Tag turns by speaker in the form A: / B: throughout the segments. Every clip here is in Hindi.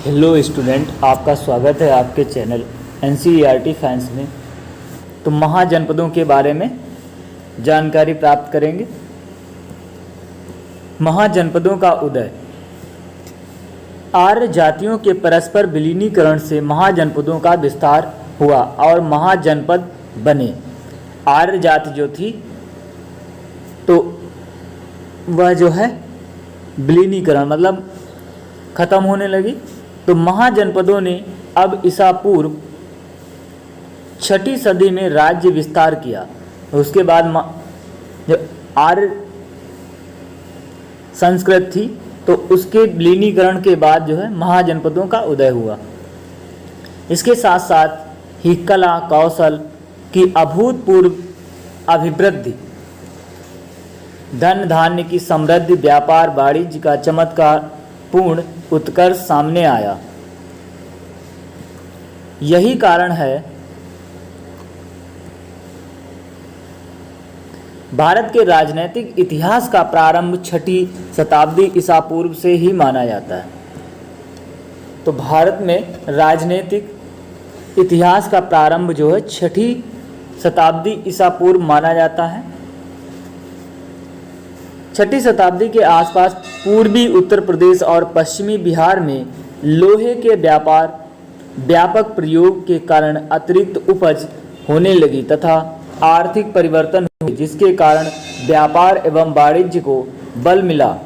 A: हेलो स्टूडेंट, आपका स्वागत है आपके चैनल NCERT साइंस में। तो महाजनपदों के बारे में जानकारी प्राप्त करेंगे। महाजनपदों का उदय। आर्य जातियों के परस्पर विलीनीकरण से महाजनपदों का विस्तार हुआ और महाजनपद बने। आर्य जाति जो थी तो वह जो है विलीनीकरण मतलब खत्म होने लगी, तो महाजनपदों ने अब ईसा पूर्व 6ठी सदी में राज्य विस्तार किया। उसके बाद जो आर्य संस्कृत थी तो उसके विलीनीकरण के बाद जो है महाजनपदों का उदय हुआ। इसके साथ साथ ही कला कौशल की अभूतपूर्व अभिवृद्धि, धन धान्य की समृद्धि, व्यापार वाणिज्य का चमत्कार पूर्ण उत्कर्ष सामने आया। यही कारण है भारत के राजनीतिक इतिहास का प्रारंभ 6ठी शताब्दी ईसा पूर्व से ही माना जाता है। तो भारत में राजनीतिक इतिहास का प्रारंभ जो है 6ठी शताब्दी ईसा पूर्व माना जाता है। 6ठी शताब्दी के आसपास पूर्वी उत्तर प्रदेश और पश्चिमी बिहार में लोहे के व्यापक प्रयोग के कारण अतिरिक्त उपज होने लगी तथा आर्थिक परिवर्तन हुए, जिसके कारण व्यापार एवं वाणिज्य को बल मिला।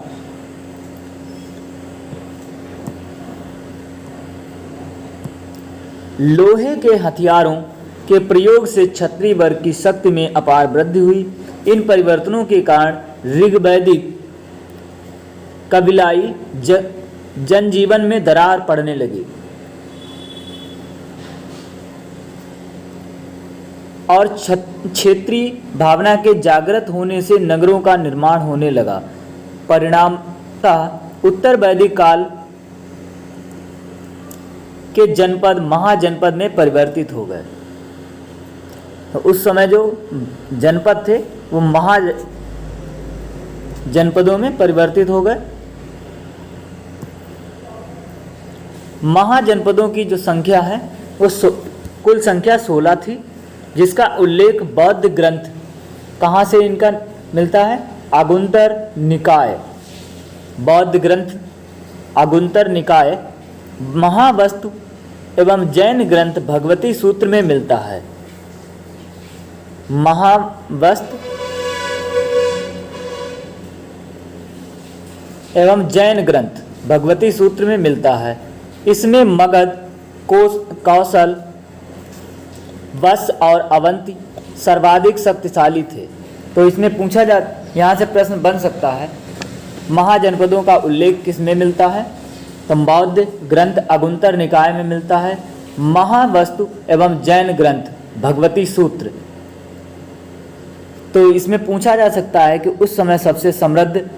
A: लोहे के हथियारों के प्रयोग से क्षत्रिय वर्ग की शक्ति में अपार वृद्धि हुई। इन परिवर्तनों के कारण ऋग्वैदिक कबीलाई जनजीवन में दरार पड़ने लगी और क्षेत्रीय भावना के जागृत होने से नगरों का निर्माण होने लगा। परिणामतः उत्तर वैदिक काल के जनपद महाजनपद में परिवर्तित हो गए। तो उस समय जो जनपद थे वो महाजनपदों में परिवर्तित हो गए। महाजनपदों की जो संख्या है वो कुल संख्या 16 थी, जिसका उल्लेख बौद्ध ग्रंथ कहाँ से इनका मिलता है? आगुंतर निकाय, बौद्ध ग्रंथ आगुंतर निकाय, महावस्तु एवं जैन ग्रंथ भगवती सूत्र में मिलता है। महावस्तु एवं जैन ग्रंथ भगवती सूत्र में मिलता है। इसमें मगध, कौशल, वश और अवंती सर्वाधिक शक्तिशाली थे। तो इसमें पूछा यहाँ से प्रश्न बन सकता है, महाजनपदों का उल्लेख किस में मिलता है? तो बौद्ध ग्रंथ आगुंतर निकाय में मिलता है। महावस्तु एवं जैन ग्रंथ भगवती सूत्र। तो इसमें पूछा जा सकता है कि उस समय सबसे समृद्ध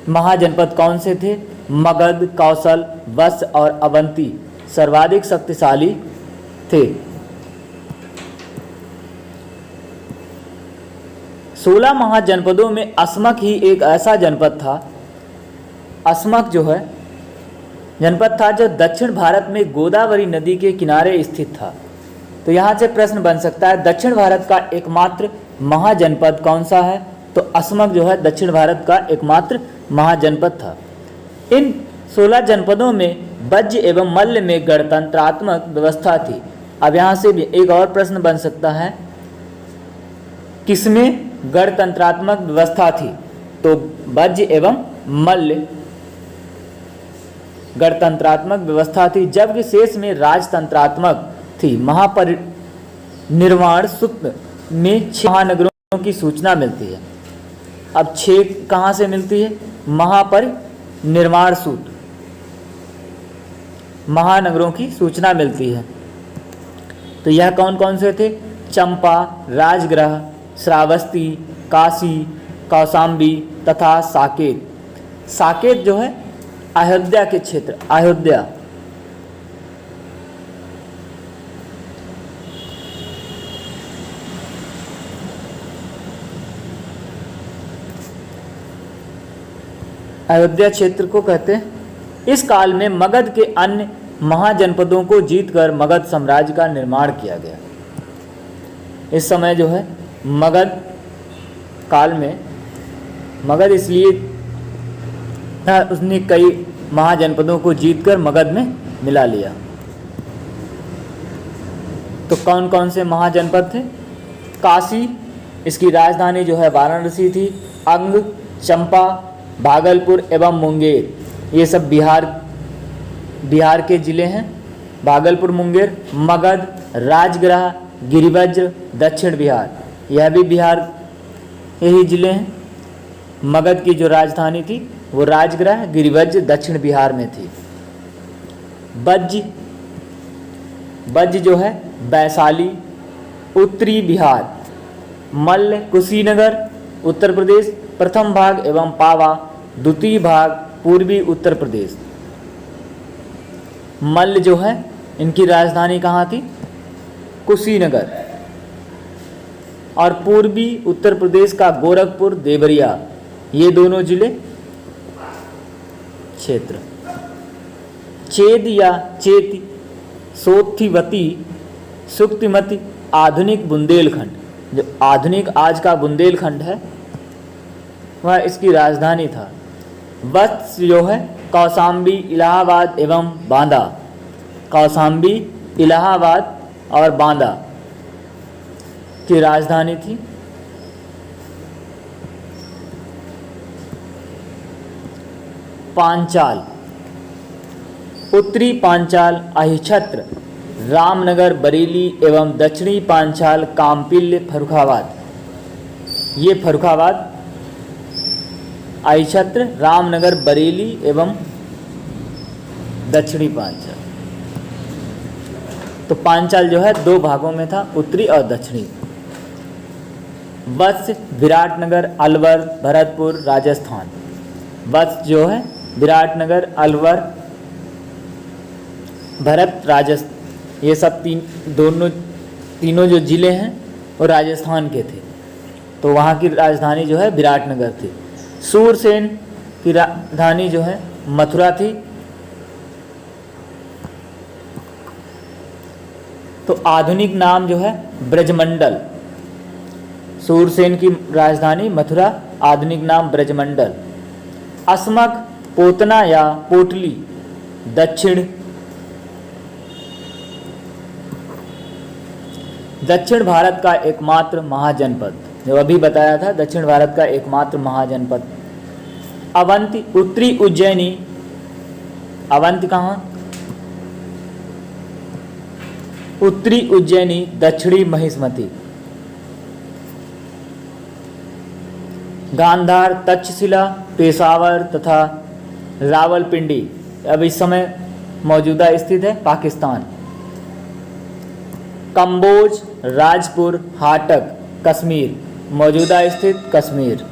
A: महाजनपद कौन से थे? मगध, कौशल, वश और अवंती सर्वाधिक शक्तिशाली थे। 16 महाजनपदों में अस्मक ही एक ऐसा जनपद था। अस्मक जो है जनपद था जो दक्षिण भारत में गोदावरी नदी के किनारे स्थित था। तो यहाँ से प्रश्न बन सकता है, दक्षिण भारत का एकमात्र महाजनपद कौन सा है? तो अस्मक जो है दक्षिण भारत का एकमात्र महाजनपद था। इन 16 जनपदों में वज्र एवं मल्ल में गणतंत्रात्मक व्यवस्था थी। अब यहाँ से भी एक और प्रश्न बन सकता है, किसमें गणतंत्रात्मक व्यवस्था थी? तो वज्र एवं मल्ल गणतंत्रात्मक व्यवस्था थी, जबकि शेष में राजतंत्रात्मक थी। महापरिनिर्वाण सूत्र में 6 महानगरों की सूचना मिलती है। अब 6 कहाँ से मिलती है? महापरिनिर्वाण सूत्र महानगरों की सूचना मिलती है। तो यह कौन कौन से थे? चंपा, राजगृह, श्रावस्ती, काशी, कौशाम्बी तथा साकेत। साकेत जो है अयोध्या के क्षेत्र, अयोध्या। अयोध्या क्षेत्र को कहते हैं। इस काल में मगध के अन्य महाजनपदों को जीतकर मगध साम्राज्य का निर्माण किया गया। इस समय जो है मगध काल में, मगध इसलिए था उसने कई महाजनपदों को जीतकर मगध में मिला लिया। तो कौन कौन से महाजनपद थे? काशी, इसकी राजधानी जो है वाराणसी थी। अंग, चंपा, भागलपुर एवं मुंगेर, ये सब बिहार के जिले हैं। भागलपुर, मुंगेर, मगध, राजगृह, गिरिवज्र, दक्षिण बिहार, यह भी बिहार के ही जिले हैं। मगध की जो राजधानी थी वो राजगृह, गिरिवज्र दक्षिण बिहार में थी। बज्ज जो है वैशाली उत्तरी बिहार, मल्ल कुशीनगर उत्तर प्रदेश प्रथम भाग एवं पावा द्वितीय भाग पूर्वी उत्तर प्रदेश। मल्ल जो है इनकी राजधानी कहाँ थी? कुशीनगर। और पूर्वी उत्तर प्रदेश का गोरखपुर, देवरिया, ये दोनों जिले क्षेत्र। चेद या चेती, सोथिवती, सुक्तिमती, आधुनिक बुंदेलखंड, जो आधुनिक आज का बुंदेलखंड है वह इसकी राजधानी था। वत्स जो है कौशाम्बी, इलाहाबाद एवं बांदा, कौशाम्बी, इलाहाबाद और बांदा की राजधानी थी। पांचाल, उत्तरी पांचाल अहिछत्र, रामनगर, बरेली एवं दक्षिणी पांचाल काम्पिल्य, फर्रुखाबाद, ये फर्रुखाबाद, अहिछत्र, रामनगर, बरेली एवं दक्षिणी पांचाल। तो पांचाल जो है दो भागों में था, उत्तरी और दक्षिणी। वत्स विराटनगर, अलवर, भरतपुर, राजस्थान। वत्स जो है विराटनगर, अलवर, भरत, राजस्थान, ये सब तीनों जो जिले हैं वो राजस्थान के थे। तो वहाँ की राजधानी जो है विराटनगर थी। सूरसेन की राजधानी जो है मथुरा थी। तो आधुनिक नाम जो है ब्रजमंडल। सूरसेन की राजधानी मथुरा, आधुनिक नाम ब्रजमंडल। अस्मक, पोतना या पोटली, दक्षिण भारत का एकमात्र महाजनपद, जो अभी बताया था, दक्षिण भारत का एकमात्र महाजनपद। अवंती, उत्तरी उज्जैनी, अवंती कहाँ? उत्तरी उज्जैनी, दक्षिणी महिष्मती। गांधार, तक्षशिला, पेशावर तथा रावलपिंडी अब इस समय मौजूदा स्थित है पाकिस्तान। कंबोज, राजपुर, हाटक, कश्मीर, मौजूदा स्थित कश्मीर।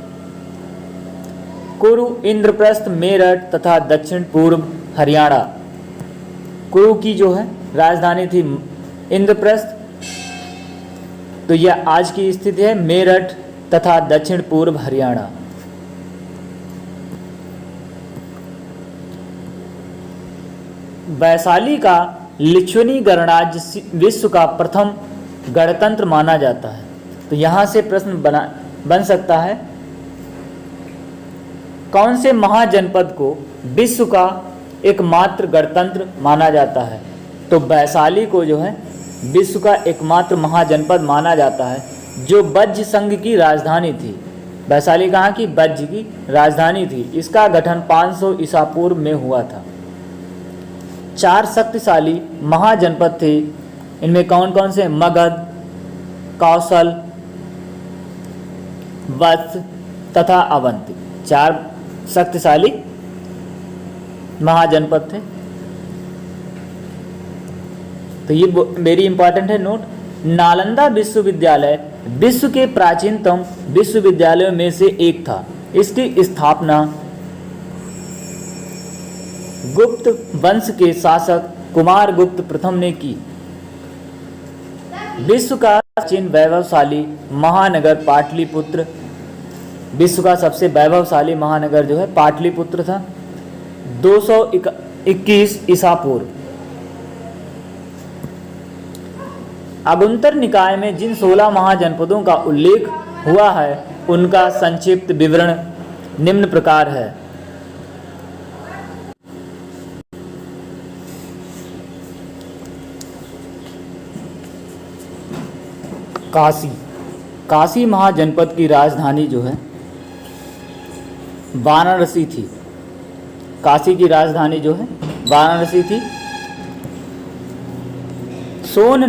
A: कुरु, इंद्रप्रस्थ, मेरठ तथा दक्षिण पूर्व हरियाणा। कुरु की जो है राजधानी थी इंद्रप्रस्थ, तो यह आज की स्थिति है मेरठ तथा दक्षिण पूर्व हरियाणा। वैशाली का लिच्छवी गणराज्य विश्व का प्रथम गणतंत्र माना जाता है। तो यहाँ से प्रश्न बन सकता है, कौन से महाजनपद को विश्व का एकमात्र गणतंत्र माना जाता है? तो वैशाली को जो है विश्व का एकमात्र महाजनपद माना जाता है, जो बज्ज संघ की राजधानी थी। वैशाली कहाँ की? बज्ज की राजधानी थी। इसका गठन 500 ईसा पूर्व में हुआ था। 4 शक्तिशाली महाजनपद थे। इनमें कौन कौन से? मगध, कौशल, वत्स तथा अवंती, 4 शक्तिशाली महाजनपद थे। तो ये वेरी इंपॉर्टेंट है नोट। नालंदा विश्वविद्यालय विश्व के प्राचीनतम विश्वविद्यालयों में से एक था। इसकी स्थापना गुप्त वंश के शासक कुमार गुप्त प्रथम ने की। विश्व का प्राचीन वैभवशाली महानगर पाटलिपुत्र, विश्व का सबसे वैभवशाली महानगर जो है पाटलिपुत्र था। 221 ईसा पूर्व अगुंतर निकाय में जिन 16 महाजनपदों का उल्लेख हुआ है उनका संक्षिप्त विवरण निम्न प्रकार है। काशी महाजनपद की राजधानी जो है वाराणसी थी। काशी की राजधानी जो है वाराणसी थी। सोन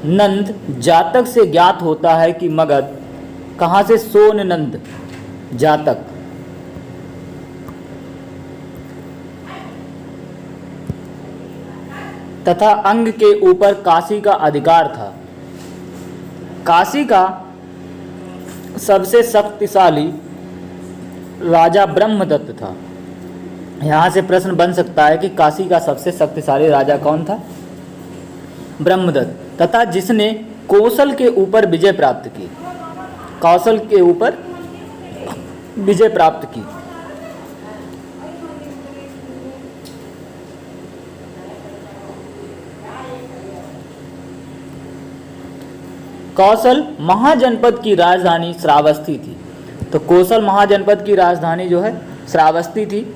A: नंद जातक से ज्ञात होता है कि मगध, कहाँ से? सोन नंद जातक। तथा अंग के ऊपर काशी का अधिकार था। काशी का सबसे शक्तिशाली राजा ब्रह्मदत्त था। यहाँ से प्रश्न बन सकता है कि काशी का सबसे शक्तिशाली राजा कौन था? ब्रह्मदत्त। तथा जिसने कौशल के ऊपर विजय प्राप्त की। कौशल के ऊपर विजय प्राप्त की। कौशल महाजनपद की राजधानी श्रावस्ती थी। तो कौशल महाजनपद की राजधानी जो है श्रावस्ती थी।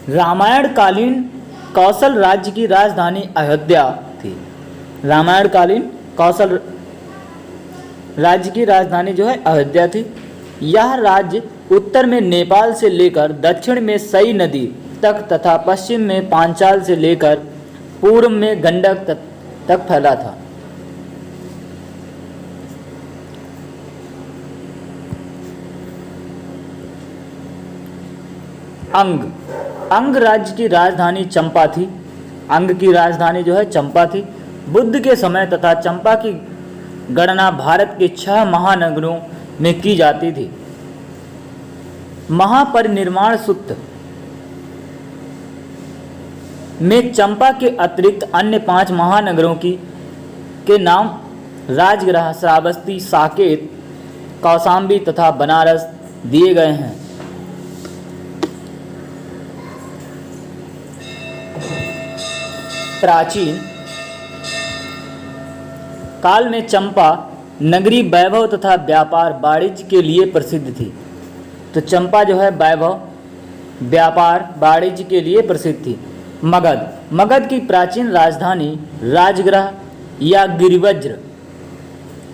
A: रामायण कालीन कौशल राज्य की राजधानी अयोध्या थी। रामायण कालीन कौशल राज्य की राजधानी जो है अयोध्या थी। यह राज्य उत्तर में नेपाल से लेकर दक्षिण में सई नदी तक तथा पश्चिम में पांचाल से लेकर पूर्व में गंडक तक फैला था। अंग राज्य की राजधानी चंपा थी। अंग की राजधानी जो है चंपा थी। बुद्ध के समय तथा चंपा की गणना भारत के 6 महानगरों में की जाती थी। महापरिनिर्वाण सूत्र में चंपा के अतिरिक्त अन्य 5 महानगरों के नाम राजगृह, श्रावस्ती, साकेत, कौशाम्बी तथा बनारस दिए गए हैं। प्राचीन काल में चंपा नगरी वैभव तथा व्यापार वाणिज्य के लिए प्रसिद्ध थी। तो चंपा जो है वैभव, व्यापार, वाणिज्य के लिए प्रसिद्ध थी। मगध की प्राचीन राजधानी राजगृह या गिरिवज्र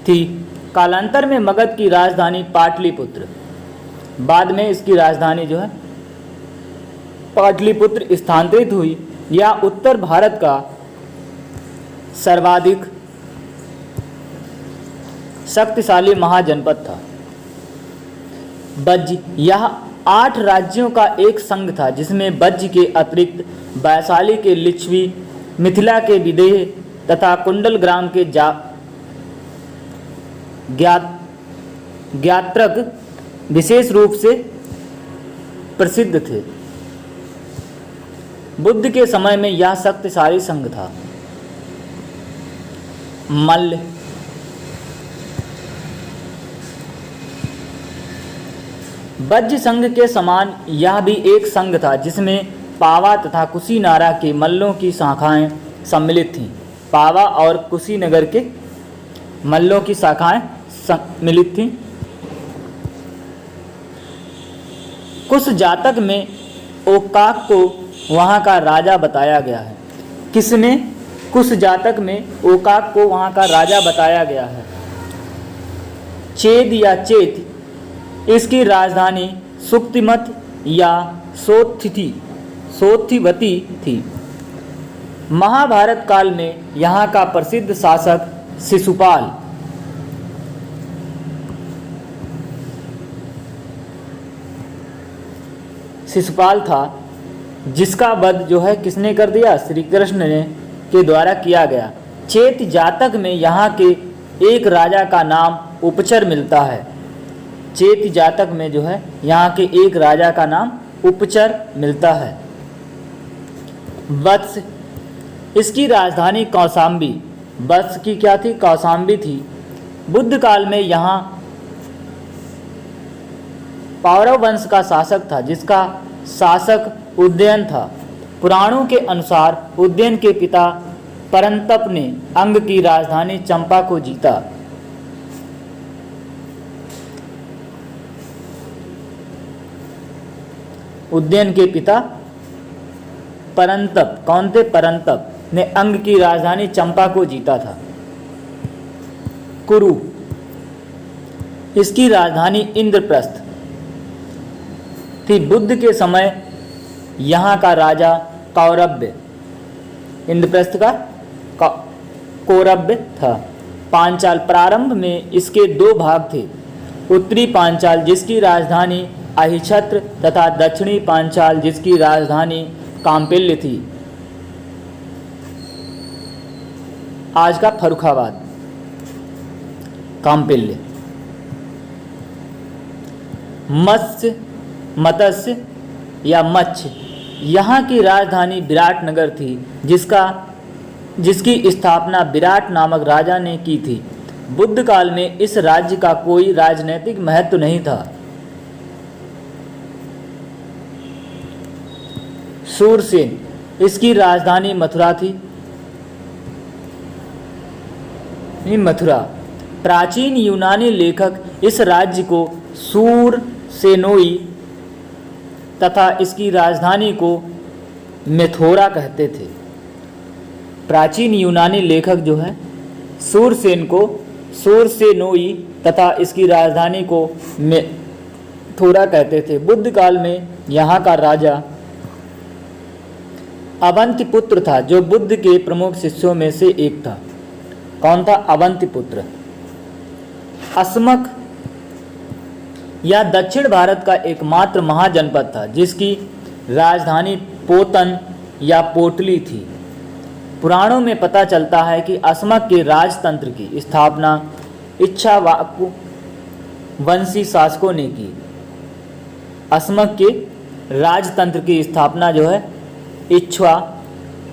A: थी। कालांतर में मगध की राजधानी पाटलिपुत्र, बाद में इसकी राजधानी जो है पाटलिपुत्र स्थानांतरित हुई। यह उत्तर भारत का सर्वाधिक शक्तिशाली महाजनपद था। बज्ज यह 8 राज्यों का एक संघ था, जिसमें बज्ज के अतिरिक्त वैशाली के लिच्छवी, मिथिला के विदेह तथा कुंडलग्राम के ज्ञात्रक विशेष रूप से प्रसिद्ध थे। बुद्ध के समय में यह शक्तिशाली संघ था। मल्ल बज्ज संघ के समान यह भी एक संघ था, जिसमें पावा तथा कुशीनारा के मल्लों की शाखाएं सम्मिलित थीं। पावा और कुशीनगर के मल्लों की शाखाएं सम्मिलित थीं। कुश जातक में ओकाक को वहाँ का राजा बताया गया है। किसमें? कुश जातक में ओकाक को वहाँ का राजा बताया गया है। चेद या चेत, इसकी राजधानी सुक्तिमत या सोत्थिवती थी। महाभारत काल में यहाँ का प्रसिद्ध शासक शिशुपाल था, जिसका वध जो है किसने कर दिया? श्री कृष्ण ने के द्वारा किया गया। चेत जातक में यहाँ के एक राजा का नाम उपचर मिलता है। चेत जातक में जो है यहाँ के एक राजा का नाम उपचर मिलता है। वत्स, इसकी राजधानी कौशाम्बी। वत्स की क्या थी? कौशाम्बी थी। बुद्ध काल में यहाँ पौरव वंश का शासक था, जिसका शासक उदयन था। पुराणों के अनुसार उदयन के पिता परंतप ने अंग की राजधानी चंपा को जीता। उदयन के पिता परंतप, कौन थे? परंतप ने अंग की राजधानी चंपा को जीता था। कुरु, इसकी राजधानी इंद्रप्रस्थ थी। बुद्ध के समय यहाँ का राजा कौरव्य, इंद्रप्रस्थ का कौरव्य था। पांचाल, प्रारंभ में इसके दो भाग थे। उत्तरी पांचाल जिसकी राजधानी अहिछत्र तथा दक्षिणी पांचाल जिसकी राजधानी काम्पिल्य थी, आज का फर्रुखाबाद, काम्पिल्य। मत्स्य या मच्छ, यहाँ की राजधानी विराटनगर थी, जिसकी स्थापना विराट नामक राजा ने की थी। बुद्ध काल में इस राज्य का कोई राजनैतिक महत्व नहीं था। सूरसेन, इसकी राजधानी मथुरा थी। मथुरा, प्राचीन यूनानी लेखक इस राज्य को सूरसेनोई तथा इसकी राजधानी को मेथोरा कहते थे। प्राचीन यूनानी लेखक जो है सूरसेन को सूरसेनोई तथा इसकी राजधानी को मेथोरा कहते थे। बुद्ध काल में यहाँ का राजा अवंतिपुत्र था, जो बुद्ध के प्रमुख शिष्यों में से एक था। कौन था? अवंतिपुत्र। अस्मक यह दक्षिण भारत का एकमात्र महाजनपद था, जिसकी राजधानी पोतन या पोटली थी। पुराणों में पता चलता है कि अस्मक के राजतंत्र की स्थापना इक्ष्वाकु वंशी शासकों ने की। अस्मक के राजतंत्र की स्थापना जो है इक्ष्वाकुवंशी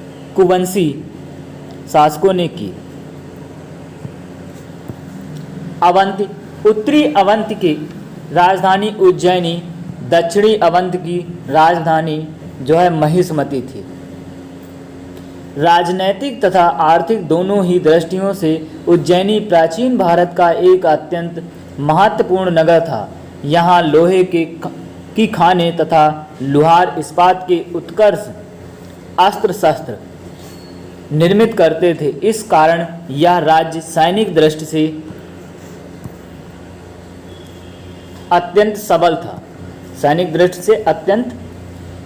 A: शासकों ने की। अवंती, उत्तरी अवंत की राजधानी उज्जैनी, दक्षिणी अवंत की राजधानी जो है महिष्मती थी। राजनैतिक तथा आर्थिक दोनों ही दृष्टियों से उज्जैनी प्राचीन भारत का एक अत्यंत महत्वपूर्ण नगर था। यहाँ लोहे की खानें तथा लुहार इस्पात के उत्कर्ष अस्त्र शस्त्र निर्मित करते थे। इस कारण यह राज्य सैनिक दृष्टि से अत्यंत सबल था। सैनिक दृष्टि से अत्यंत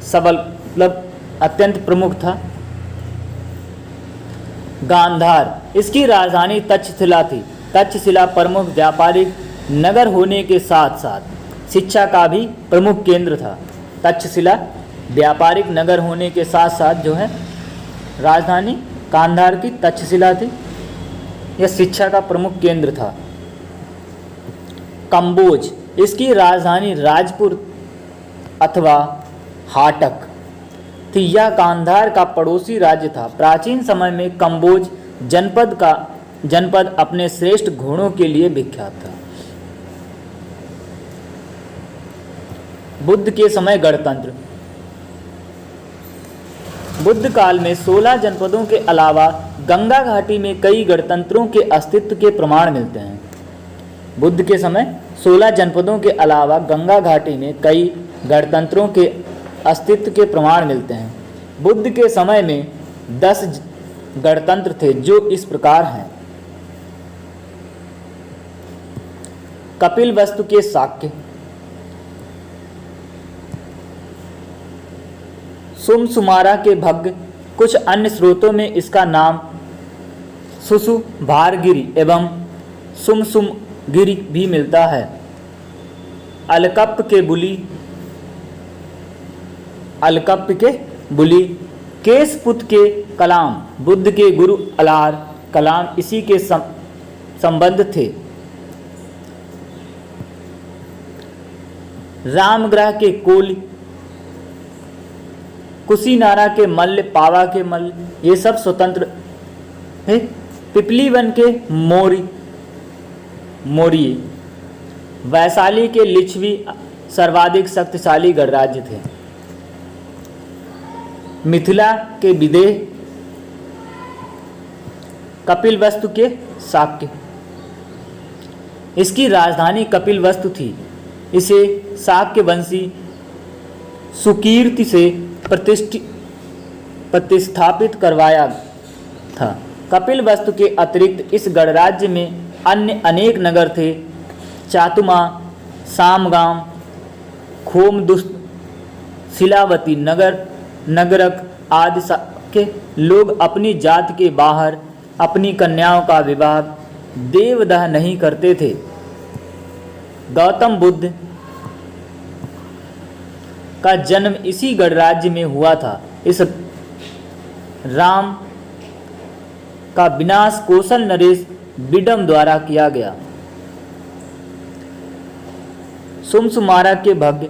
A: सबल मतलब अत्यंत प्रमुख था। गांधार, इसकी राजधानी तक्षशिला थी। तक्षशिला प्रमुख व्यापारिक नगर होने के साथ साथ शिक्षा का भी प्रमुख केंद्र था। तक्षशिला व्यापारिक नगर होने के साथ साथ जो है राजधानी गांधार की तक्षशिला थी, यह शिक्षा का प्रमुख केंद्र था। कंबोज, इसकी राजधानी राजपुर अथवा हाटक थी। यह गांधार का पड़ोसी राज्य था। प्राचीन समय में कंबोज जनपद अपने श्रेष्ठ घोड़ों के लिए विख्यात था। बुद्ध के समय गणतंत्र। बुद्ध काल में 16 जनपदों के अलावा गंगा घाटी में कई गणतंत्रों के अस्तित्व के प्रमाण मिलते हैं। बुद्ध के समय 16 जनपदों के अलावा गंगा घाटी में कई गणतंत्रों के अस्तित्व के प्रमाण मिलते हैं। बुद्ध के समय में 10 गणतंत्र थे, जो इस प्रकार हैं। कपिलवस्तु के शाक्य, सुमसुमारा के भग्ग, कुछ अन्य स्रोतों में इसका नाम सुसुभारगिरी एवं सुमसुमगिरी भी मिलता है। अलकप्प के बुली, केशपुत के कलाम, बुद्ध के गुरु अलार कलाम इसी के संबंध थे। रामग्रह के कोल, कुशीनारा के मल्ल, पावा के मल्ल, ये सब स्वतंत्र है। पिपलीवन के मोरी, वैशाली के लिच्छवी सर्वाधिक शक्तिशाली गणराज्य थे। मिथिला के विदेह कपिलवस्तु के शाक्य। इसकी राजधानी कपिलवस्तु थी। इसे शाक्य वंशी सुकीर्ति से प्रतिस्थापित करवाया था। कपिलवस्तु के अतिरिक्त इस गणराज्य में अन्य अनेक नगर थे। चातुमा, सामगाम, खोमदुस्त, शिलावती, नगरक आदि के लोग अपनी जात के बाहर अपनी कन्याओं का विवाह देवदाह नहीं करते थे। गौतम बुद्ध का जन्म इसी गणराज्य में हुआ था। इस राम का विनाश कौशल नरेश बिडम द्वारा किया गया। सुमसुमारा के भव्य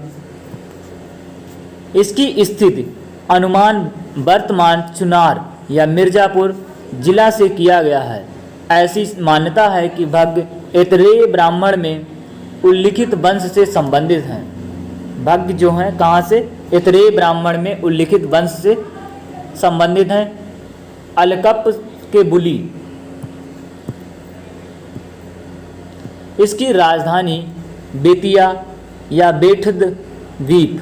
A: इसकी स्थिति अनुमान वर्तमान चुनार या मिर्जापुर जिला से किया गया है। ऐसी मान्यता है कि भग्य ऐतरेय ब्राह्मण में उल्लिखित वंश से संबंधित हैं। भग्य जो हैं कहाँ से? ऐतरेय ब्राह्मण में उल्लिखित वंश से संबंधित हैं। अलकप के बुली। इसकी राजधानी बेतिया या बेठद्वीप,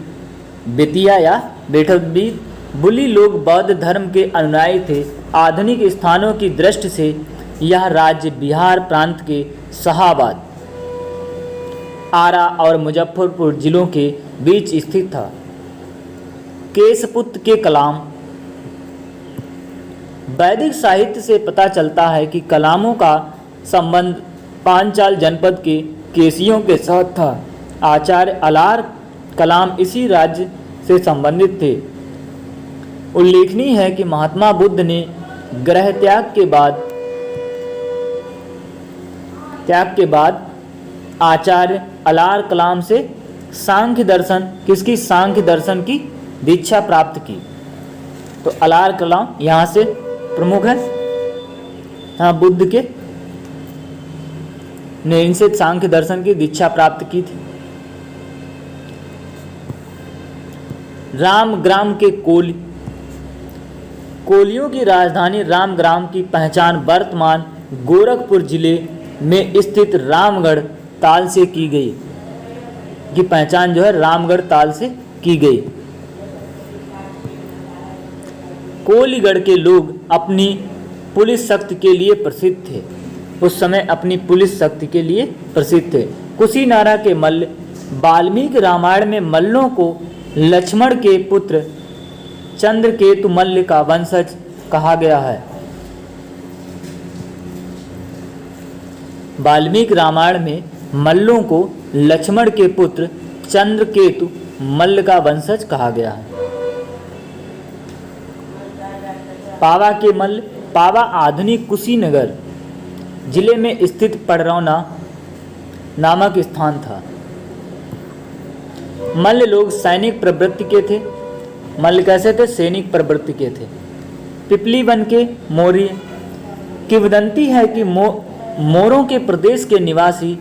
A: बेतिया या बेठद्वीप। बुली लोग बौद्ध धर्म के अनुयायी थे। आधुनिक स्थानों की दृष्टि से यह राज्य बिहार प्रांत के शाहाबाद, आरा और मुजफ्फरपुर जिलों के बीच स्थित था। केशपुत्र के कलाम। वैदिक साहित्य से पता चलता है कि कलामों का संबंध पांचाल जनपद के केसियों के साथ था। आचार्य अलार कलाम इसी राज्य से संबंधित थे। उल्लेखनीय है कि महात्मा बुद्ध ने ग्रह त्याग के बाद आचार्य अलार कलाम से सांख्य दर्शन सांख्य दर्शन की दीक्षा प्राप्त की। तो अलार कलाम यहाँ से प्रमुख है। हाँ, बुद्ध के ने इनसे सांख्य दर्शन की दीक्षा प्राप्त की थी। रामग्राम के कोलियों की राजधानी रामग्राम की पहचान वर्तमान गोरखपुर जिले में स्थित रामगढ़ ताल से की गई। की पहचान जो है रामगढ़ ताल से की गई। कोलीगढ़ के लोग अपनी पुलिस शक्ति के लिए प्रसिद्ध थे। उस समय अपनी पुलिस शक्ति के लिए प्रसिद्ध थे। कुशीनारा के मल्ल। वाल्मीकि रामायण में मल्लों को लक्ष्मण के पुत्र चंद्रकेतु मल्ल का वंशज कहा गया है। वाल्मीकि रामायण में मल्लों को लक्ष्मण के पुत्र चंद्रकेतु मल्ल का वंशज कहा गया है। पावा के मल्ल। पावा आधुनिक कुशीनगर जिले में स्थित पड़रौना नामक स्थान था। मल्ल लोग सैनिक प्रवृत्ति के थे। मल्ल कैसे थे? सैनिक प्रवृत्ति के थे। पिपली वन के मौर्य। किंवदंती है कि मोरों के प्रदेश के निवासी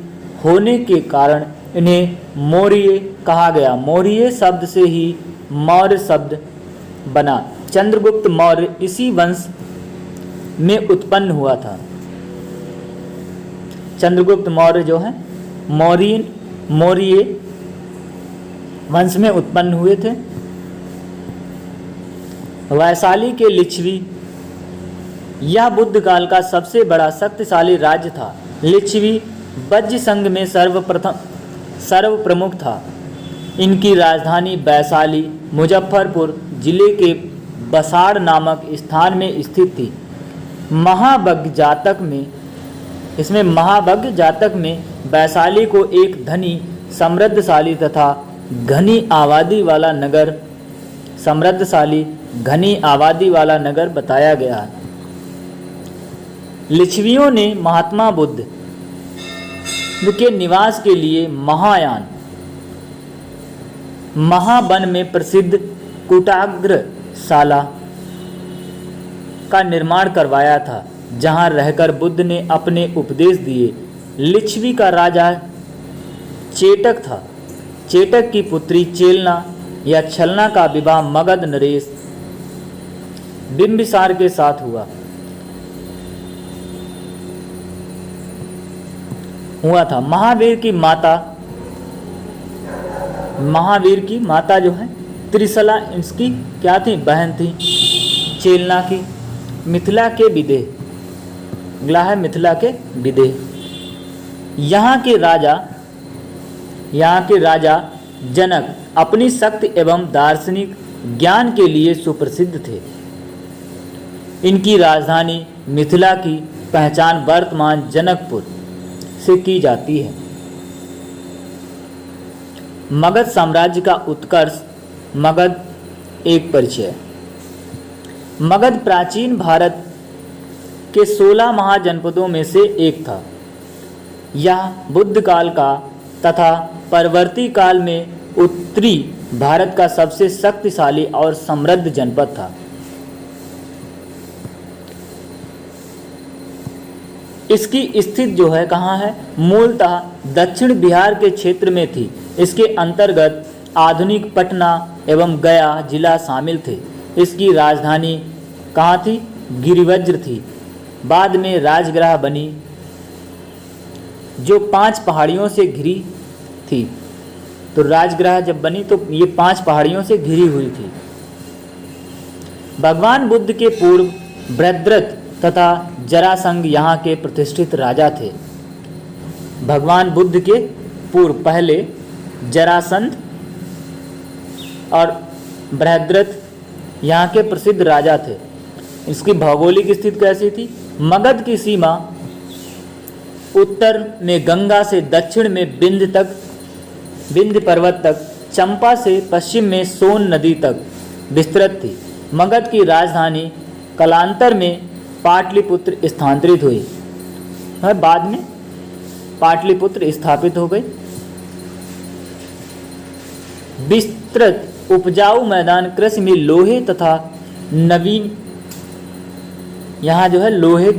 A: होने के कारण इन्हें मौर्य कहा गया। मौर्य शब्द से ही मौर्य शब्द बना। चंद्रगुप्त मौर्य इसी वंश में उत्पन्न हुआ था। चंद्रगुप्त मौर्य जो है मौर्य वंश में उत्पन्न हुए थे। वैशाली के लिच्छवी। यह बुद्ध काल का सबसे बड़ा शक्तिशाली राज्य था। लिच्छवी वज्र संघ में सर्वप्रमुख था। इनकी राजधानी वैशाली मुजफ्फरपुर जिले के बसाड़ नामक स्थान में स्थित थी। महाभग जातक में वैशाली को एक धनी, समृद्धशाली तथा घनी आबादी वाला नगर बताया गया है। लिच्छवियों ने महात्मा बुद्ध के निवास के लिए महावन में प्रसिद्ध कुटाग्रशाला का निर्माण करवाया था, जहां रहकर बुद्ध ने अपने उपदेश दिए। लिच्छवी का राजा चेटक था। चेटक की पुत्री चेलना या छलना का विवाह मगध नरेश बिंबिसार के साथ हुआ। हुआ था। महावीर की माता जो है त्रिशला इसकी क्या थी, बहन थी। चेलना की मिथिला के विदेह, अगला है मिथिला के विदेह। यहाँ के राजा जनक अपनी शक्ति एवं दार्शनिक ज्ञान के लिए सुप्रसिद्ध थे। इनकी राजधानी मिथिला की पहचान वर्तमान जनकपुर से की जाती है। मगध साम्राज्य का उत्कर्ष। मगध एक परिचय। मगध प्राचीन भारत के 16 महाजनपदों में से एक था। यह बुद्ध काल का तथा परवर्ती काल में उत्तरी भारत का सबसे शक्तिशाली और समृद्ध जनपद था। इसकी स्थिति जो है कहाँ है, मूलतः दक्षिण बिहार के क्षेत्र में थी। इसके अंतर्गत आधुनिक पटना एवं गया जिला शामिल थे। इसकी राजधानी कहाँ थी, गिरिवज्र थी। बाद में राजगृह बनी जो 5 पहाड़ियों से घिरी थी। तो राजगृह जब बनी तो ये 5 पहाड़ियों से घिरी हुई थी। भगवान बुद्ध के पूर्व बृहद्रथ तथा जरासंध यहाँ के प्रतिष्ठित राजा थे। भगवान बुद्ध के पूर्व पहले जरासंध और बृहद्रथ यहाँ के प्रसिद्ध राजा थे। इसकी भौगोलिक स्थिति कैसी थी, मगध की सीमा उत्तर में गंगा से दक्षिण में विंध्य पर्वत तक, चंपा से पश्चिम में सोन नदी तक विस्तृत थी। मगध की राजधानी कालांतर में पाटलिपुत्र स्थानांतरित हुई और बाद में पाटलिपुत्र स्थापित हो गई। विस्तृत उपजाऊ मैदान, कृषि में लोहे तथा नवीन, यहाँ जो है लोहे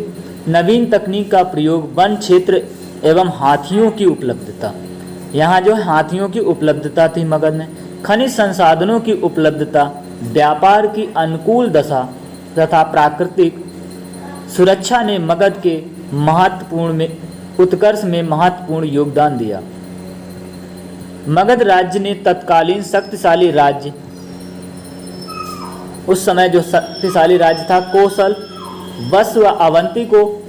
A: नवीन तकनीक का प्रयोग, वन क्षेत्र एवं हाथियों की उपलब्धता। यहाँ जो हाथियों की उपलब्धता थी मगध में। खनिज संसाधनों की उपलब्धता, व्यापार की अनुकूल दशा तथा प्राकृतिक सुरक्षा ने मगध के उत्कर्ष में महत्वपूर्ण योगदान दिया। मगध राज्य ने तत्कालीन शक्तिशाली राज्य, उस समय जो शक्तिशाली राज्य था कोसल, वत्स व अवंती को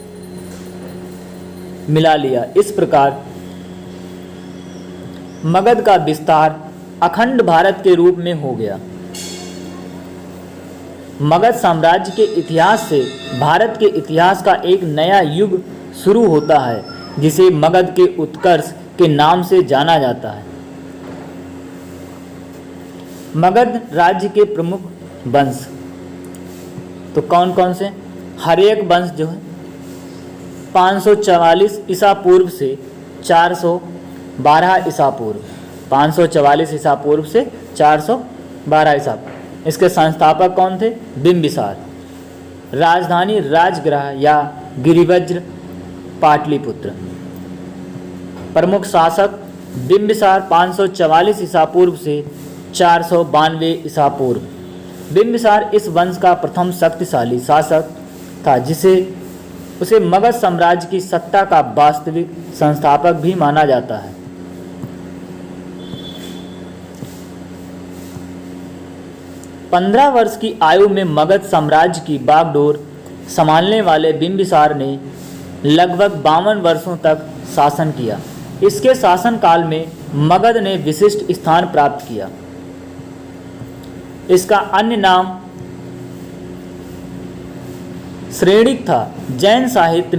A: मिला लिया। इस प्रकार मगध का विस्तार अखंड भारत के रूप में हो गया। मगध साम्राज्य के इतिहास से भारत के इतिहास का एक नया युग शुरू होता है, जिसे मगध के उत्कर्ष के नाम से जाना जाता है। मगध राज्य के प्रमुख वंश तो कौन कौन से, हर्यक वंश जो है 544 ईसा पूर्व से 412 ईसा पूर्व, 544 ईसा पूर्व से 412 ईसा पूर्व। इसके संस्थापक कौन थे, बिंबिसार। राजधानी राजगृह या गिरिवज्र पाटलिपुत्र। प्रमुख शासक बिंबिसार 544 ईसा पूर्व से 492 ईसा पूर्व। बिंबिसार इस वंश का प्रथम शक्तिशाली शासक था, उसे मगध साम्राज्य की सत्ता का वास्तविक संस्थापक भी माना जाता है। पंद्रह वर्ष की आयु में मगध साम्राज्य की बागडोर संभालने वाले बिंबिसार ने लगभग 52 वर्षों तक शासन किया। इसके शासनकाल में मगध ने विशिष्ट स्थान प्राप्त किया। इसका अन्य नाम श्रेणिक था। जैन साहित्य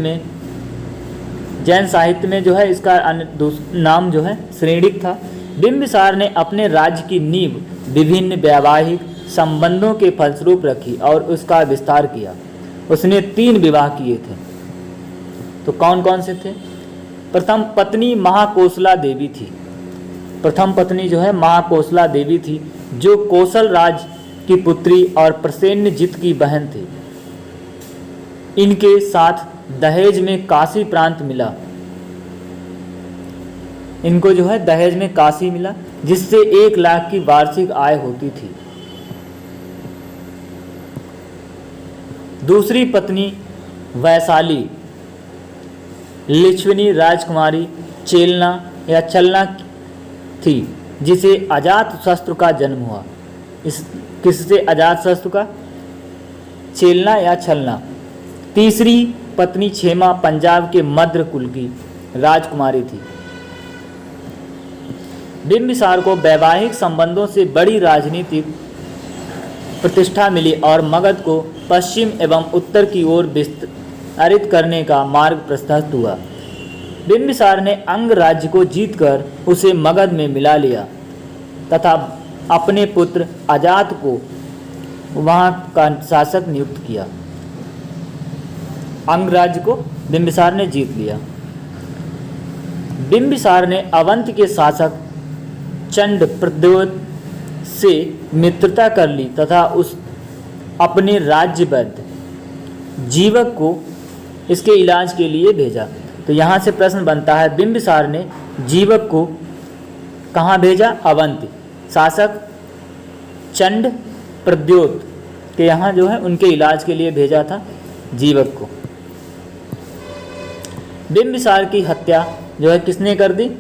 A: में जो है इसका अन्य नाम जो है श्रेणिक था। बिंबिसार ने अपने राज्य की नींव विभिन्न वैवाहिक संबंधों के फलस्वरूप रखी और उसका विस्तार किया। उसने 3 विवाह किए थे। तो कौन कौन से थे? प्रथम पत्नी महाकोसला देवी थी। प्रथम पत्नी जो है महाकोसला देवी थी, जो कौशल राज की पुत्री और प्रसेनजित की बहन थी। इनके साथ दहेज में काशी प्रांत मिला। इनको जो है दहेज में काशी मिला, जिससे 1 लाख की वार्षिक आय होती थी। दूसरी पत्नी वैशाली लिच्छविनी राजकुमारी चेलना या चलना थी, जिसे अजातशत्रु का जन्म हुआ। इस किससे? अजातशत्रु का चेलना या छलना। तीसरी पत्नी क्षेमा पंजाब के मद्र कुल की राजकुमारी थी। बिंबिसार को वैवाहिक संबंधों से बड़ी राजनीतिक प्रतिष्ठा मिली और मगध को पश्चिम एवं उत्तर की ओर विस्तारित करने का मार्ग प्रशस्त हुआ। बिंबिसार ने अंग राज्य को जीतकर उसे मगध में मिला लिया तथा अपने पुत्र अजात को वहां का शासक नियुक्त किया। अंग राज्य को बिंबिसार ने जीत लिया। बिंबिसार ने अवंत के शासक चंड प्रद्योत से मित्रता कर ली तथा उस अपने राज्य वैद्य जीवक को इसके इलाज के लिए भेजा। तो यहाँ से प्रश्न बनता है, बिंबिसार ने जीवक को कहाँ भेजा? अवंत। शासक चंड प्रद्योत के यहाँ जो है उनके इलाज के लिए भेजा था जीवक को। बिंबिसार की हत्या जो है किसने कर दी?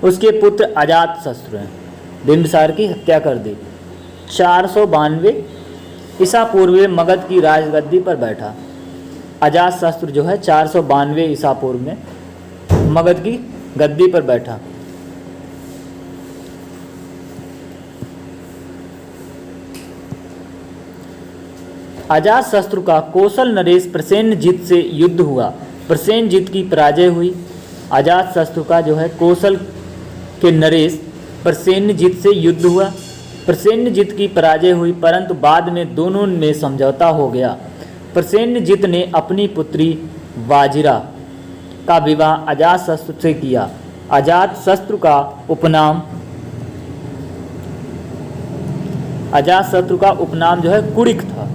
A: उसके पुत्र अजातशत्रु हैं। बिंबिसार की हत्या कर दी। 492 ईसा पूर्व मगध की राजगद्दी पर बैठा। अजातशत्रु जो है 492 ईसा पूर्व में मगध की गद्दी पर बैठा। अजातशत्रु का कौशल नरेश प्रसेनजित से युद्ध हुआ। प्रसेनजित की पराजय हुई। अजातशत्रु का जो है कौशल के नरेश प्रसेनजित से युद्ध हुआ। प्रसेनजित की पराजय हुई, परंतु बाद में दोनों में समझौता हो गया। प्रसेनजित ने अपनी पुत्री वाजिरा का विवाह अजातशत्रु से किया। अजातशत्रु का उपनाम जो है कुड़िक था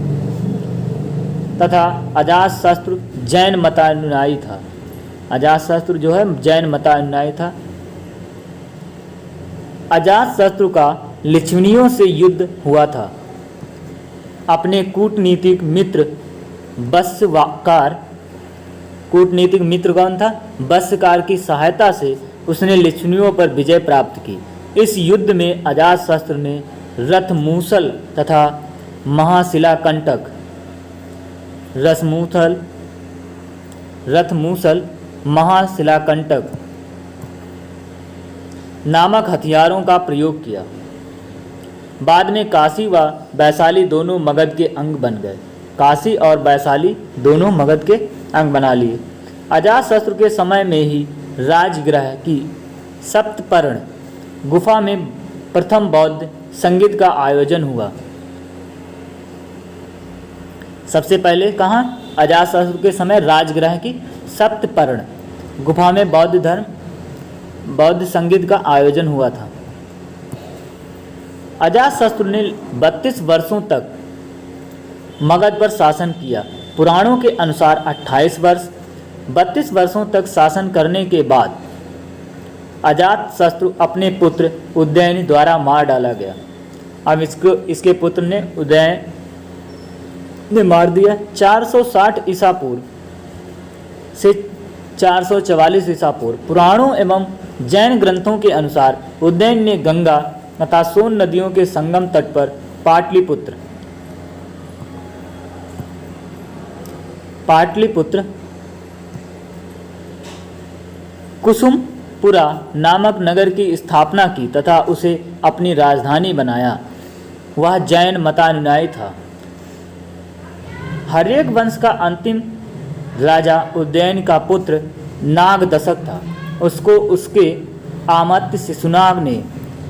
A: तथा अजातशत्रु जैन मतानुयायी था। अजातशत्रु जो है जैन मतानुयायी था। अजातशत्रु का लिच्छवियों से युद्ध हुआ था। अपने कूटनीतिक मित्र बस्सकार, कूटनीतिक मित्र कौन था? बस्सकार की सहायता से उसने लिच्छवियों पर विजय प्राप्त की। इस युद्ध में अजातशत्रु ने रथमूसल तथा महाशिलाकंटक रथमूसल महाशिलाकंटक नामक हथियारों का प्रयोग किया। बाद में काशी व वैशाली दोनों मगध के अंग बन गए। काशी और वैशाली दोनों मगध के अंग बना लिए। अजातशत्रु के समय में ही राजगृह की सप्तपर्ण गुफा में प्रथम बौद्ध संगीत का आयोजन हुआ। सबसे पहले कहाँ? अजातशत्रु के समय राजगृह की सप्तपर्ण गुफा में बौद्ध संगीत का आयोजन हुआ था। अजातशत्रु ने 32 वर्षों तक मगध पर शासन किया। पुराणों के अनुसार 28 वर्ष। 32 वर्षों तक शासन करने के बाद अजातशत्रु अपने पुत्र उदयन द्वारा मार डाला गया। अब इसके पुत्र ने उदयन ने मार दिया। 460 ईसा पूर्व से 444 ईसा पूर्व पुराणों एवं जैन ग्रंथों के अनुसार उदयन ने गंगा तथा सोन नदियों के संगम तट पर पाटलिपुत्र कुसुमपुरा नामक नगर की स्थापना की तथा उसे अपनी राजधानी बनाया। वह जैन मतानुयायी था। हर्यक वंश का अंतिम राजा उदयन का पुत्र नागदशक था। उसको उसके आमात्य शिशुनाग ने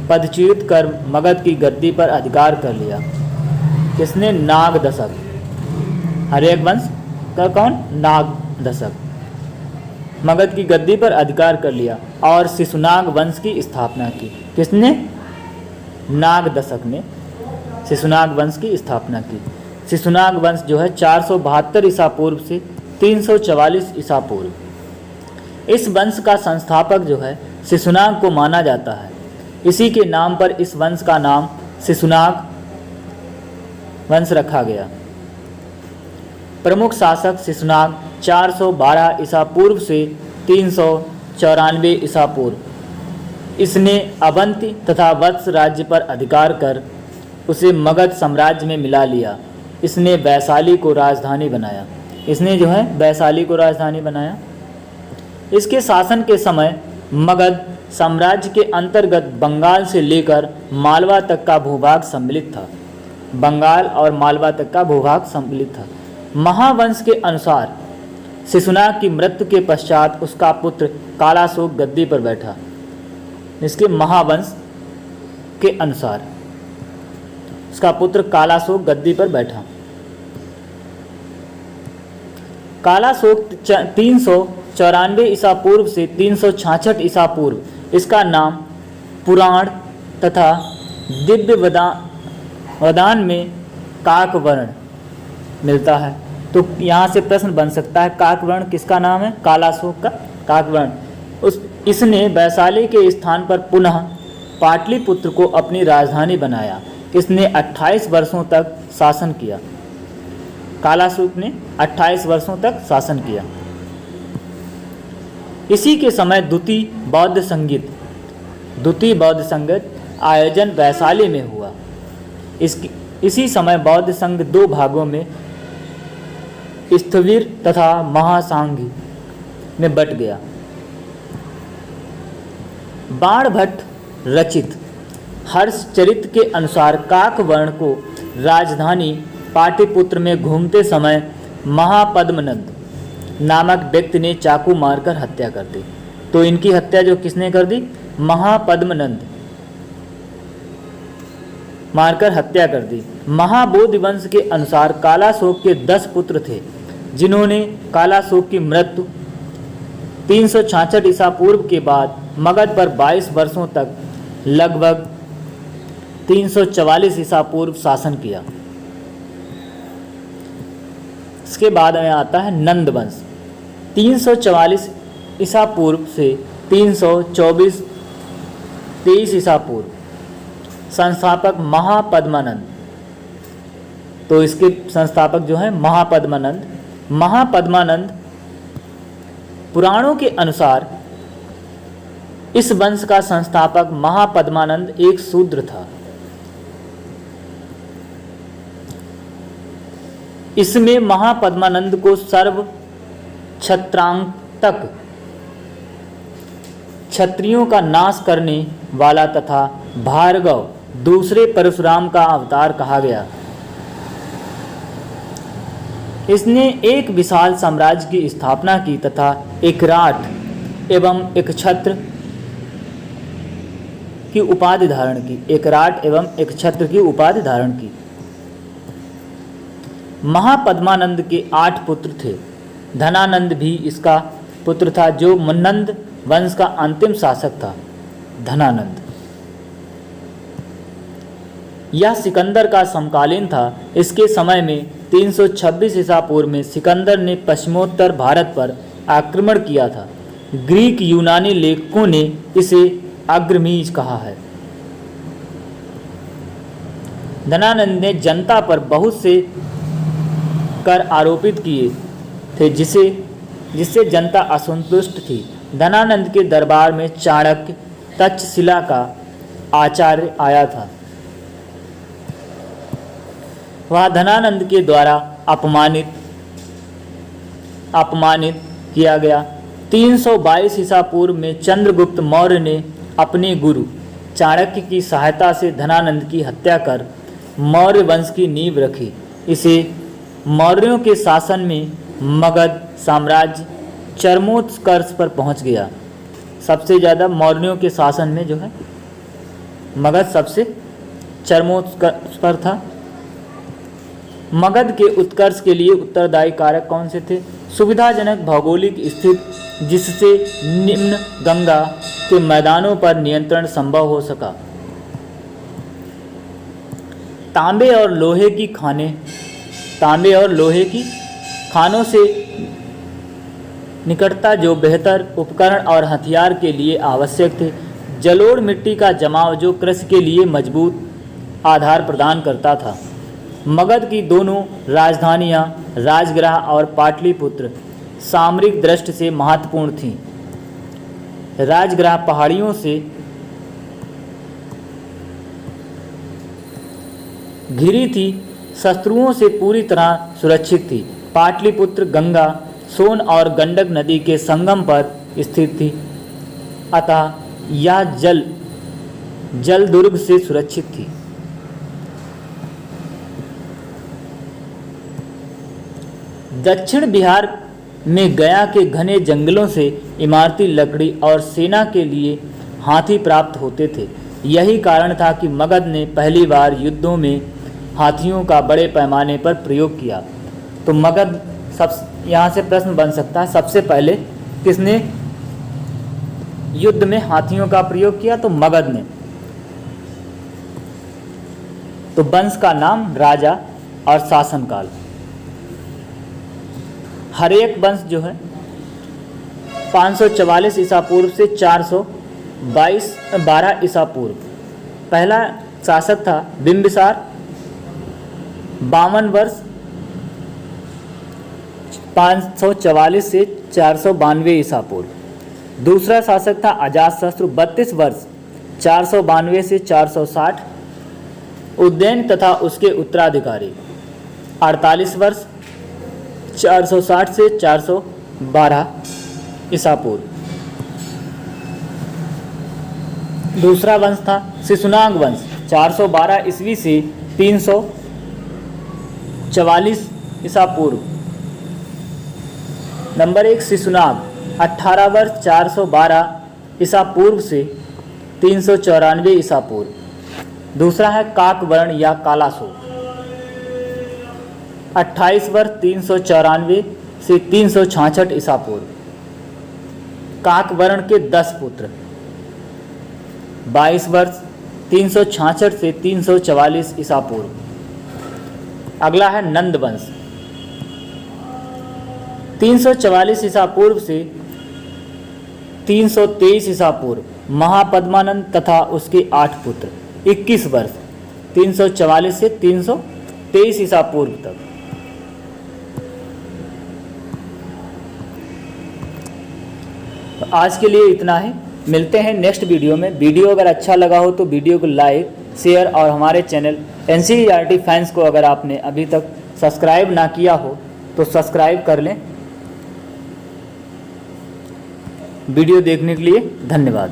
A: पदच्युत कर मगध की गद्दी पर अधिकार कर लिया। किसने? नागदशक। हर्यक वंश का कौन? नागदशक। मगध की गद्दी पर अधिकार कर लिया और शिशुनाग वंश की स्थापना की। किसने? नागदशक ने शिशुनाग वंश की स्थापना की। शिशुनाग वंश जो है 472 ईसा पूर्व से 344 ईसा पूर्व। इस वंश का संस्थापक जो है शिशुनाग को माना जाता है। इसी के नाम पर इस वंश का नाम शिशुनाग वंश रखा गया। प्रमुख शासक शिशुनाग 412 ईसा पूर्व से 394 ईसा पूर्व इसने अवंती तथा वत्स राज्य पर अधिकार कर उसे मगध साम्राज्य में मिला लिया। इसने वैशाली को राजधानी बनाया। इसने जो है वैशाली को राजधानी बनाया। इसके शासन के समय मगध साम्राज्य के अंतर्गत बंगाल से लेकर मालवा तक का भूभाग सम्मिलित था। बंगाल और मालवा तक का भूभाग सम्मिलित था। महावंश के अनुसार शिशुनाग की मृत्यु के पश्चात उसका पुत्र कालाशोक गद्दी पर बैठा। इसके महावंश के अनुसार उसका पुत्र कालाशोक गद्दी पर बैठा। कालाशोक 394 ईसा पूर्व से 366 ईसा पूर्व इसका नाम पुराण तथा दिव्य वदान में काकवर्ण मिलता है। तो यहाँ से प्रश्न बन सकता है काकवर्ण किसका नाम है? कालाशोक का काकवर्ण। इसने वैशाली के स्थान पर पुनः पाटलिपुत्र को अपनी राजधानी बनाया। इसने 28 वर्षों तक शासन किया। कालाशोक ने 28 वर्षों तक शासन किया। इसी के समय द्वितीय बौद्ध संगीत आयोजन वैशाली में हुआ। इसी समय बौद्ध संघ दो भागों में स्थविर तथा महासांघी में बट गया। बाणभट्ट रचित हर्षचरित के अनुसार काकवर्ण को राजधानी पाटलिपुत्र में घूमते समय महापद्मनंद नामक व्यक्ति ने चाकू मारकर हत्या कर दी। तो इनकी हत्या जो किसने कर दी? महापद्मनंद मारकर हत्या कर दी। महाबोधि वंश के अनुसार कालाशोक के 10 पुत्र थे, जिन्होंने कालाशोक की मृत्यु 366 ईसा पूर्व के बाद मगध पर 22 वर्षों तक लगभग 344 ईसा पूर्व शासन किया। इसके बाद में आता है नंद वंश। 344 ईसा पूर्व से 323 ईसा पूर्व संस्थापक महापद्मानंद। तो इसके संस्थापक जो है महापद्मानंद पुराणों के अनुसार इस वंश का संस्थापक महापद्मानंद एक शूद्र था। इसमें महापद्मानंद को सर्व छत्रांतक क्षत्रियों का नाश करने वाला तथा भार्गव दूसरे परशुराम का अवतार कहा गया। इसने एक विशाल साम्राज्य की स्थापना की तथा एक राठ एवं एक छत्र की उपाधि धारण की। महापद्मानंद के 8 पुत्र थे। धनानंद भी इसका पुत्र था, जो नंद वंश का अंतिम शासक था। धनानंद यह सिकंदर का समकालीन था। इसके समय में 326 ईसा पूर्व में सिकंदर ने पश्चिमोत्तर भारत पर आक्रमण किया था। ग्रीक यूनानी लेखकों ने इसे अग्रमीज कहा है। धनानंद ने जनता पर बहुत से कर आरोपित किए थे, जिससे जनता असंतुष्ट थी। धनानंद के दरबार में चाणक्य तक्षशिला का आचार्य आया था। वह धनानंद के द्वारा अपमानित किया गया। 322 ईसा पूर्व में चंद्रगुप्त मौर्य ने अपने गुरु चाणक्य की सहायता से धनानंद की हत्या कर मौर्य वंश की नींव रखी। इसे मौर्यों के शासन में मगध साम्राज्य चरमोत्कर्ष पर पहुंच गया। सबसे ज़्यादा मौर्यों के शासन में जो है मगध सबसे चरमोत्कर्ष पर था। मगध के उत्कर्ष के लिए उत्तरदायी कारक कौन से थे? सुविधाजनक भौगोलिक स्थिति, जिससे निम्न गंगा के मैदानों पर नियंत्रण संभव हो सका। तांबे और लोहे की खानों से निकटता, जो बेहतर उपकरण और हथियार के लिए आवश्यक थे। जलोढ़ मिट्टी का जमाव, जो कृषि के लिए मजबूत आधार प्रदान करता था। मगध की दोनों राजधानियां राजगृह और पाटलिपुत्र सामरिक दृष्टि से महत्वपूर्ण थीं। राजगृह पहाड़ियों से घिरी थी, शत्रुओं से पूरी तरह सुरक्षित थी। पाटलिपुत्र गंगा, सोन और गंडक नदी के संगम पर स्थित थी, अतः यह जल दुर्ग से सुरक्षित थी। दक्षिण बिहार में गया के घने जंगलों से इमारती लकड़ी और सेना के लिए हाथी प्राप्त होते थे। यही कारण था कि मगध ने पहली बार युद्धों में हाथियों का बड़े पैमाने पर प्रयोग किया। तो मगध यहाँ से प्रश्न बन सकता है, सबसे पहले किसने युद्ध में हाथियों का प्रयोग किया? तो मगध ने। तो वंश का नाम, राजा और शासनकाल। हर एक वंश जो है 544 ईसा पूर्व से 412 ईसा पूर्व। पहला शासक था बिंबिसार, 52 वर्ष 544 से 492 ईसा पूर्व। दूसरा शासक था अजातशत्रु, 32 वर्ष 492 से 460। उज्जैन तथा उसके उत्तराधिकारी 48 वर्ष 460 से 412 ईसा पूर्व। दूसरा वंश था शिशुनाग वंश, 412 ईस्वी से 344 ईसा पूर्व। नंबर 1 शिशुनाग, 18 वर्ष 412 ईसा पूर्व से 394 ईसा पूर्व। दूसरा है काकवर्ण या कालासो, 28 वर्ष 394 से 366 ईसा पूर्व। काकवर्ण के 10 पुत्र, 22 वर्ष 366 से 344 ईसा पूर्व। अगला है नंद वंश, 344 ईसा पूर्व से 323 ईसा पूर्व। महापद्मानंद तथा उसके 8 पुत्र, 21 वर्ष 344 से 323 ईसा पूर्व तक। तो आज के लिए इतना है, मिलते हैं नेक्स्ट वीडियो में। वीडियो अगर अच्छा लगा हो तो वीडियो को लाइक, शेयर और हमारे चैनल NCERT फैंस को अगर आपने अभी तक सब्सक्राइब ना किया हो तो सब्सक्राइब कर लें। वीडियो देखने के लिए धन्यवाद।